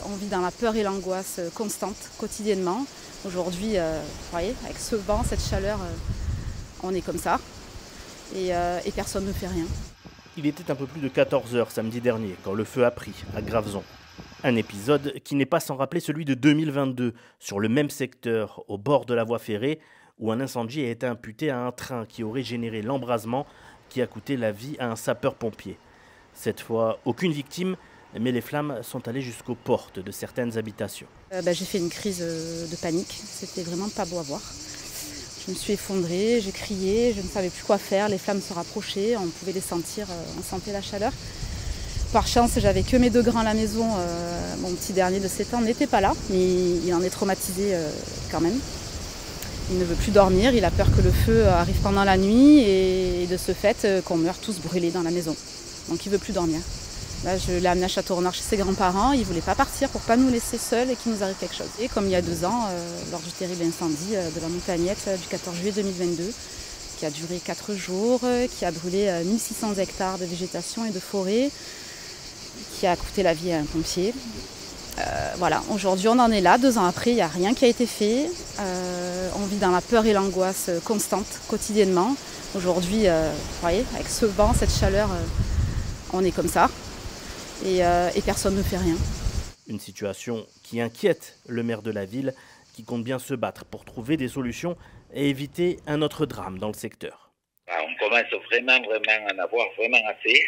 On vit dans la peur et l'angoisse constante, quotidiennement. Aujourd'hui, vous voyez, avec ce vent, cette chaleur, on est comme ça. Et personne ne fait rien. Il était un peu plus de 14 h samedi dernier quand le feu a pris à Graveson. Un épisode qui n'est pas sans rappeler celui de 2022, sur le même secteur, au bord de la voie ferrée, où un incendie a été imputé à un train qui aurait généré l'embrasement qui a coûté la vie à un sapeur-pompier. Cette fois, aucune victime, mais les flammes sont allées jusqu'aux portes de certaines habitations. J'ai fait une crise de panique, c'était vraiment pas beau à voir. Je me suis effondrée, j'ai crié, je ne savais plus quoi faire, les flammes se rapprochaient, on pouvait les sentir, on sentait la chaleur. Par chance, j'avais que mes 2 grands à la maison, mon petit dernier de 7 ans n'était pas là, mais il en est traumatisé quand même. Il ne veut plus dormir, il a peur que le feu arrive pendant la nuit et de ce fait qu'on meure tous brûlés dans la maison. Donc il ne veut plus dormir. Là, je l'ai amené à Château-Renard chez ses grands-parents, il ne voulait pas partir pour ne pas nous laisser seuls et qu'il nous arrive quelque chose. Et comme il y a 2 ans, lors du terrible incendie de la Montagnette du 14 juillet 2022, qui a duré 4 jours, qui a brûlé 1600 hectares de végétation et de forêt, qui a coûté la vie à un pompier. Voilà, aujourd'hui on en est là, 2 ans après, il n'y a rien qui a été fait. On vit dans la peur et l'angoisse constante, quotidiennement. Aujourd'hui, vous voyez, avec ce vent, cette chaleur, on est comme ça. Et personne ne fait rien. Une situation qui inquiète le maire de la ville, qui compte bien se battre pour trouver des solutions et éviter un autre drame dans le secteur. On commence vraiment à en avoir vraiment assez.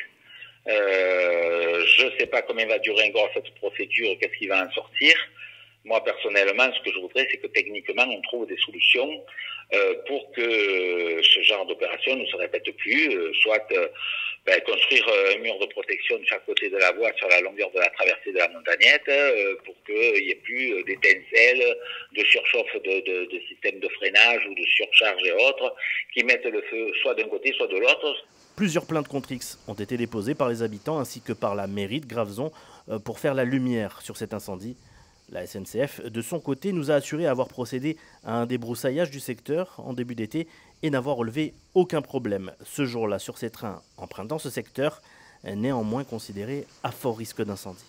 Je ne sais pas combien va durer encore cette procédure, qu'est-ce qui va en sortir. Moi, personnellement, ce que je voudrais, c'est que techniquement, on trouve des solutions pour que ce genre d'opération ne se répète plus, soit construire un mur de protection de chaque côté de la voie sur la longueur de la traversée de la Montagnette, pour qu'il n'y ait plus d'étincelles, de surchauffe de systèmes de freinage ou de surcharge et autres, qui mettent le feu soit d'un côté, soit de l'autre. Plusieurs plaintes contre X ont été déposées par les habitants ainsi que par la mairie de Graveson pour faire la lumière sur cet incendie. La SNCF, de son côté, nous a assuré avoir procédé à un débroussaillage du secteur en début d'été et n'avoir relevé aucun problème ce jour-là sur ces trains empruntant ce secteur, néanmoins considérés à fort risque d'incendie.